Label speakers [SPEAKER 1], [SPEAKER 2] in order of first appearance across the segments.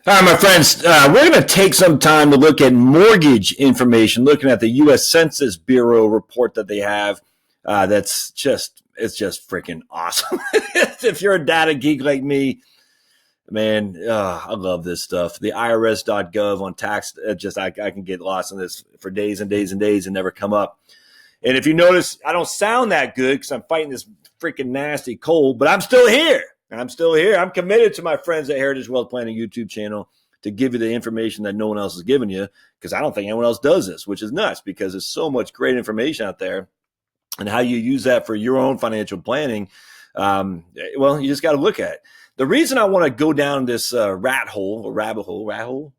[SPEAKER 1] All right, my friends, we're going to take some time to look at mortgage information, looking at the U.S. Census Bureau report that they have. It's just freaking awesome. If you're a data geek like me, man, I love this stuff. The IRS.gov on tax, I can get lost in this for days and days and days and never come up. And if you notice, I don't sound that good because I'm fighting this freaking nasty cold, but I'm still here. I'm committed to my friends at Heritage Wealth Planning YouTube channel to give you the information that no one else is giving you, because I don't think anyone else does this, which is nuts because there's so much great information out there, and how you use that for your own financial planning. Well, you just got to look at it. The reason I want to go down this rabbit hole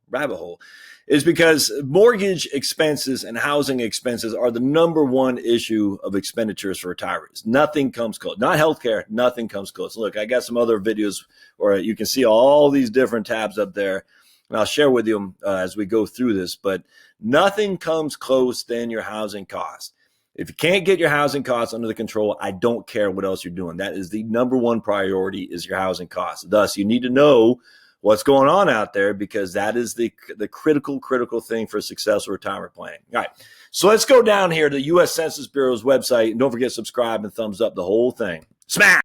[SPEAKER 1] is because mortgage expenses and housing expenses are the number one issue of expenditures for retirees. Nothing comes close. Not healthcare, nothing comes close. Look, I got some other videos where you can see all these different tabs up there, and I'll share with you as we go through this, but nothing comes close than your housing costs. If you can't get your housing costs under the control, I don't care what else you're doing. That is the number one priority, is your housing costs. Thus, you need to know what's going on out there, because that is the critical thing for successful retirement planning. All right, so let's go down here to the U.S. Census Bureau's website, and don't forget to subscribe and thumbs up the whole thing. Smash!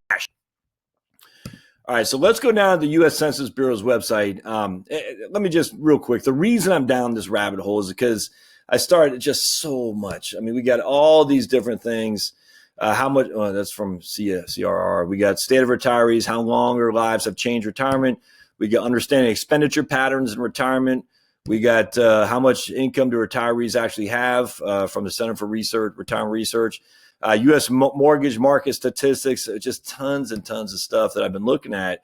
[SPEAKER 1] All right, so let's go down to the U.S. Census Bureau's website. Let me just real quick. The reason I'm down this rabbit hole is because I started just so much. I mean, we got all these different things. How much? Oh, that's from CRR. We got state of retirees, how long their lives have changed retirement. We got understanding expenditure patterns in retirement. We got how much income do retirees actually have from the Center for Retirement Research. U.S. mortgage market statistics, just tons and tons of stuff that I've been looking at.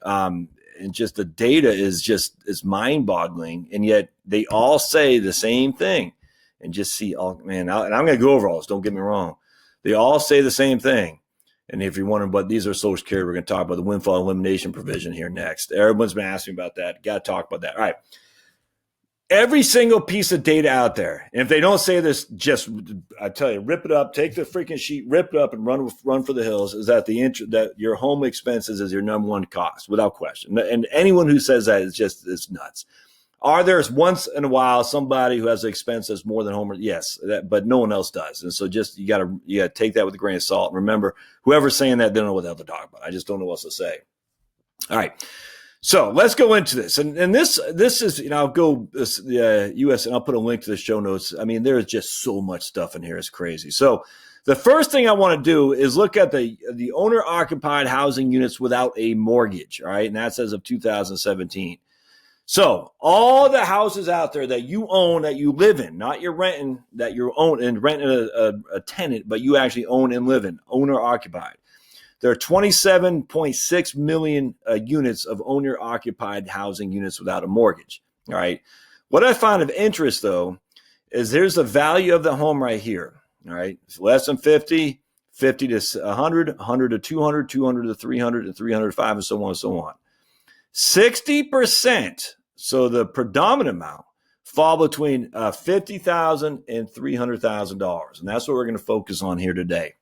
[SPEAKER 1] And just the data is mind-boggling. And yet they all say the same thing. And just see, and I'm going to go over all this, don't get me wrong. They all say the same thing. And if you're wondering what these are, Social Security, we're going to talk about the windfall elimination provision here next. Everyone's been asking about that. Got to talk about that. All right. Every single piece of data out there, and if they don't say this, just, I tell you, rip it up, take the freaking sheet, rip it up, and run for the hills, is that that your home expenses is your number one cost, without question. And anyone who says that is nuts. Are there once in a while somebody who has an expense that's more than home? Yes, but no one else does. And so just you got to take that with a grain of salt. And remember, whoever's saying that, they don't know what the hell they're talking about. I just don't know what else to say. All right. So let's go into this. And this is, I'll go US, and I'll put a link to the show notes. I mean, there's just so much stuff in here. It's crazy. So the first thing I want to do is look at the owner-occupied housing units without a mortgage. All right. And that's as of 2017. So all the houses out there that you own, that you live in, not you're renting, that you own and renting a tenant, but you actually own and live in, owner occupied. There are 27.6 million units of owner occupied housing units without a mortgage. All right. What I find of interest, though, is there's the value of the home right here. All right. It's less than 50, 50 to 100, 100 to 200, 200 to 300, and 300 to 5, and so on and so on. 60%, so the predominant amount, fall between $50,000 and $300,000. And that's what we're going to focus on here today.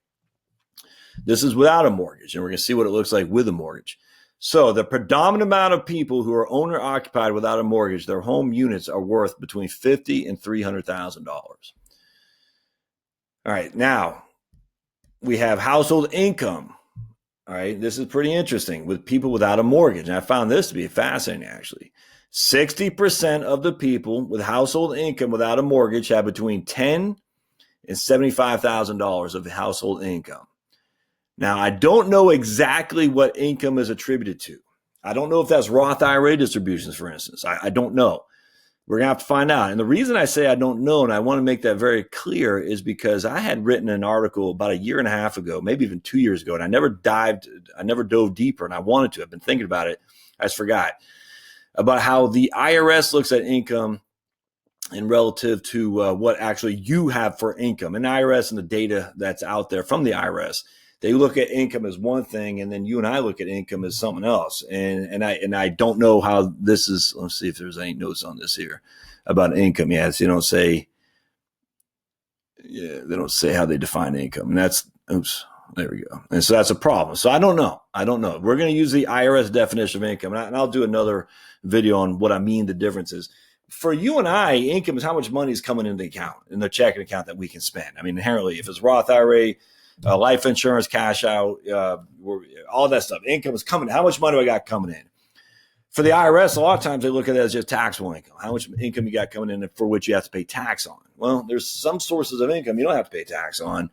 [SPEAKER 1] This is without a mortgage, and we're going to see what it looks like with a mortgage. So the predominant amount of people who are owner occupied without a mortgage, their home units are worth between $50,000 and $300,000. All right, now we have household income. All right, this is pretty interesting with people without a mortgage. And I found this to be fascinating, actually. 60% of the people with household income without a mortgage have between $10,000 and $75,000 of household income. Now, I don't know exactly what income is attributed to. I don't know if that's Roth IRA distributions, for instance. I don't know. We're going to have to find out. And the reason I say I don't know, and I want to make that very clear, is because I had written an article about a year and a half ago, maybe even 2 years ago, and I never dove deeper, and I wanted to. I've been thinking about it. I just forgot about how the IRS looks at income and relative to what actually you have for income. And the IRS and the data that's out there from the IRS, they look at income as one thing, and then you and I look at income as something else. And I don't know how this is. Let's see if there's any notes on this here about income. Yeah, they don't say how they define income. And that's, oops, There we go. And so that's a problem. So I don't know. We're going to use the IRS definition of income, and I'll do another video on what I mean the differences. For you and I, income is how much money is coming into the account, in the checking account that we can spend. I mean, inherently, if it's Roth IRA, life insurance, cash out, all that stuff, income is coming. How much money do I got coming in? For the IRS, a lot of times they look at it as just taxable income. How much income you got coming in for which you have to pay tax on? Well, there's some sources of income you don't have to pay tax on.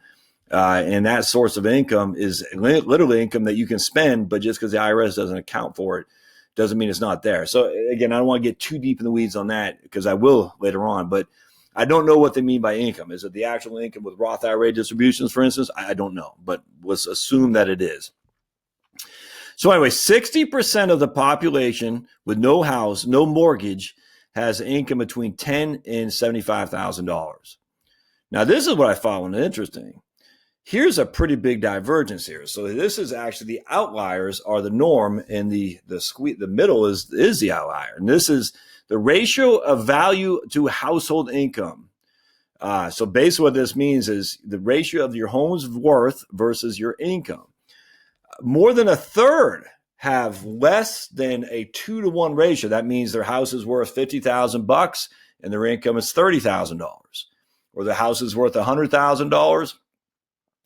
[SPEAKER 1] And that source of income is literally income that you can spend, but just because the IRS doesn't account for it doesn't mean it's not there. So again, I don't want to get too deep in the weeds on that because I will later on, but I don't know what they mean by income. Is it the actual income with Roth IRA distributions, for instance? I don't know, but let's assume that it is. So anyway, 60% of the population with no house, no mortgage, has income between $10,000 and $75,000. Now, this is what I found interesting. Here's a pretty big divergence here. So this is actually the outliers are the norm, and the middle is the outlier. And this is the ratio of value to household income. So basically what this means is the ratio of your home's worth versus your income. More than a third have less than a 2-to-1 ratio. That means their house is worth $50,000 and their income is $30,000. Or the house is worth $100,000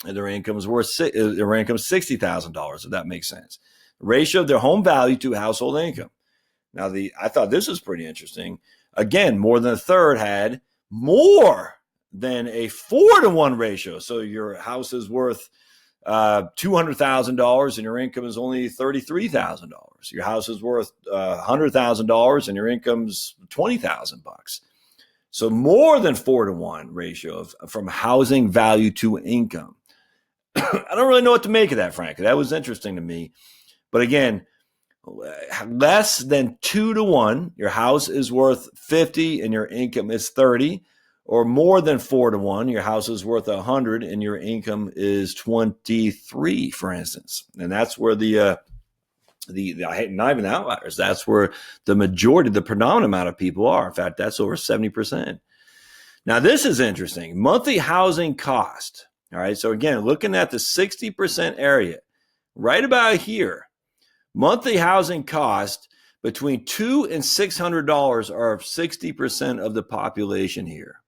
[SPEAKER 1] and their income is $60,000, if that makes sense. Ratio of their home value to household income. Now, I thought this was pretty interesting. Again, more than a third had more than a 4-to-1 ratio. So your house is worth $200,000 and your income is only $33,000. Your house is worth $100,000 and your income's $20,000. So more than 4-to-1 ratio from housing value to income. I don't really know what to make of that, frankly. That was interesting to me. But again, less than 2-to-1, your house is worth 50 and your income is 30, or more than 4-to-1, your house is worth 100 and your income is 23, for instance. And that's where not even outliers, that's where the majority, the predominant amount of people are. In fact, that's over 70%. Now, this is interesting. Monthly housing cost. All right. So again, looking at the 60% area, right about here, monthly housing cost between $200 and $600 are 60% of the population here.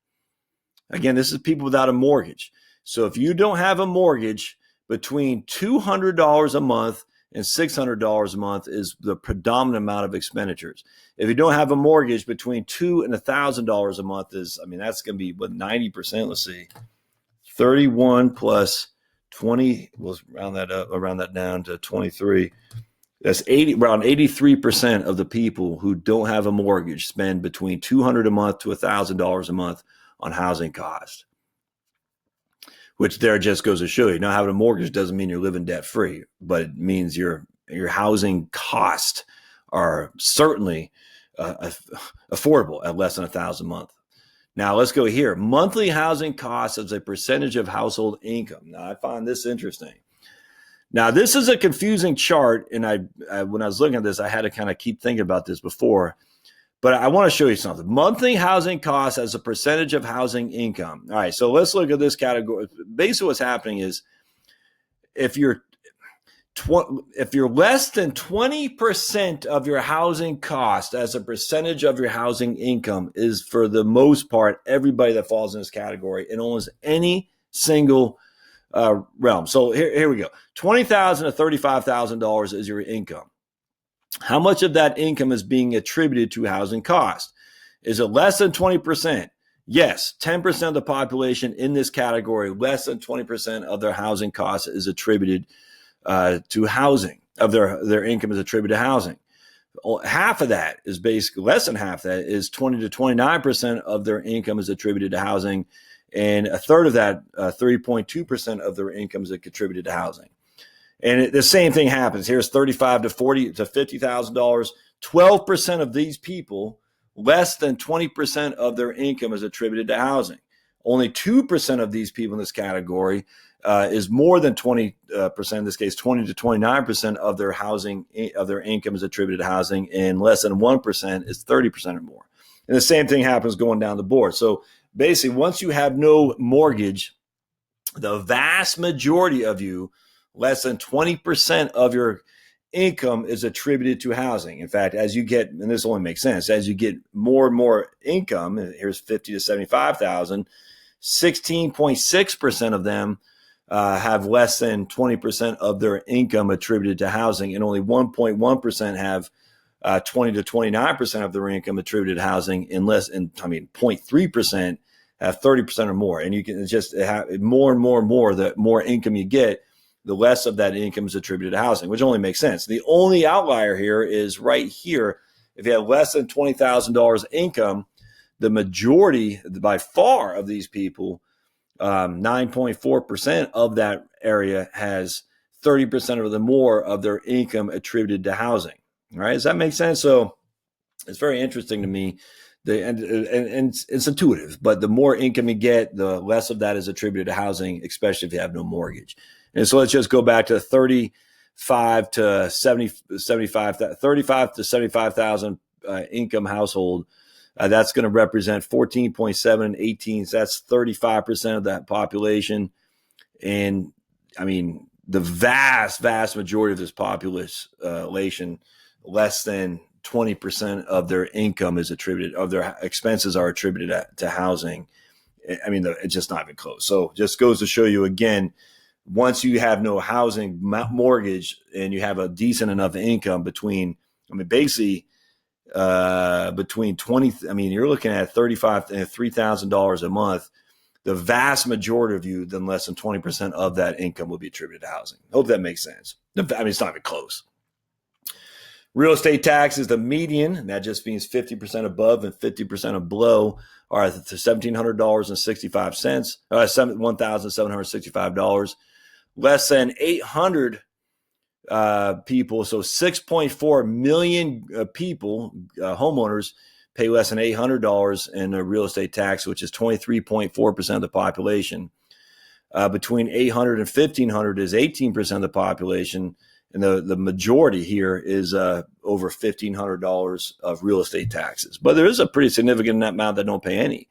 [SPEAKER 1] Again, this is people without a mortgage. So if you don't have a mortgage, between $200 a month and $600 a month is the predominant amount of expenditures. If you don't have a mortgage, between $2,000 and $1,000 a month is, that's going to be 90%. Let's see, 31 plus 20. We'll round that down to 23. That's around 83% of the people who don't have a mortgage spend between $200 a month to $1,000 a month on housing cost. Which there just goes to show you, not having a mortgage doesn't mean you're living debt free, but it means your housing costs are certainly affordable at less than $1,000 a month. Now let's go here. Monthly housing costs as a percentage of household income. Now I find this interesting. Now this is a confusing chart, and when I was looking at this, I had to kind of keep thinking about this before. But I want to show you something. Monthly housing costs as a percentage of housing income. All right, so let's look at this category. Basically what's happening is if you're less than 20% of your housing cost as a percentage of your housing income is, for the most part, everybody that falls in this category in almost any single realm. So here we go. $20,000 to $35,000 is your income. How much of that income is being attributed to housing cost? Is it less than 20%? Yes, 10% of the population in this category, less than 20% of their housing costs is attributed to housing, of their income is attributed to housing. Half of that is basically, less than half that is 20 to 29% of their income is attributed to housing. And a third of that, 3.2% of their income is contributed to housing. And the same thing happens. Here's $35,000 to $40,000 to $50,000. 12% of these people, less than 20% of their income is attributed to housing. Only 2% of these people in this category is more than 20%. In this case, 20 to 29% of their income is attributed to housing, and less than 1% is 30% or more. And the same thing happens going down the board. So basically, once you have no mortgage, the vast majority of you, less than 20% of your income is attributed to housing. In fact, as you get, and this only makes sense, as you get more and more income, here's 50 to 75,000, 16.6% of them have less than 20% of their income attributed to housing, and only 1.1% have 20 to 29% of their income attributed to housing, and 0.3% have 30% or more. And you can just have more and more and more, the more income you get, the less of that income is attributed to housing, which only makes sense. The only outlier here is right here. If you have less than $20,000 income, the majority, by far, of these people, 9.4% of that area has 30% or the more of their income attributed to housing. All right, does that make sense? So it's very interesting to me. And it's intuitive, but the more income you get, the less of that is attributed to housing, especially if you have no mortgage. And so let's just go back to 35 to 75,000 income household. That's going to represent 14.7 and 18. So that's 35% of that population. And I mean, the vast majority of this population, less than 20% of their income is attributed, of their expenses are attributed to housing. I mean, it's just not even close. So just goes to show you again, once you have no housing mortgage and you have a decent enough income between 20, you're looking at $3,000 a month. The vast majority of you, then less than 20% of that income will be attributed to housing. Hope that makes sense. I mean, it's not even close. Real estate tax is the median, and that just means 50% above and 50% below are $1,700.65, $1,765. Less than 800 people, so 6.4 million people, homeowners, pay less than $800 in a real estate tax, which is 23.4% of the population. Between 800 and 1,500 is 18% of the population. And the majority here is over $1,500 of real estate taxes. But there is a pretty significant amount that don't pay any.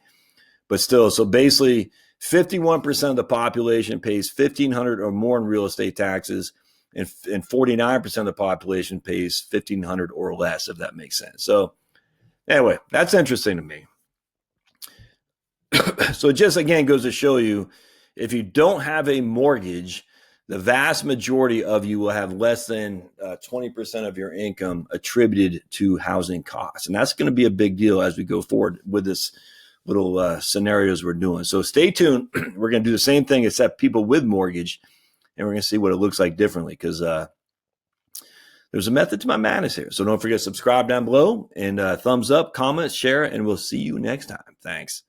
[SPEAKER 1] But still, so basically 51% of the population pays $1,500 or more in real estate taxes, and 49% of the population pays $1,500 or less, if that makes sense. So anyway, that's interesting to me. So it just, again, goes to show you, if you don't have a mortgage, the vast majority of you will have less than 20% of your income attributed to housing costs. And that's going to be a big deal as we go forward with this little scenarios we're doing. So stay tuned. We're going to do the same thing, except people with mortgage, and we're going to see what it looks like differently, because there's a method to my madness here. So don't forget to subscribe down below, and thumbs up, comment, share, and we'll see you next time. Thanks.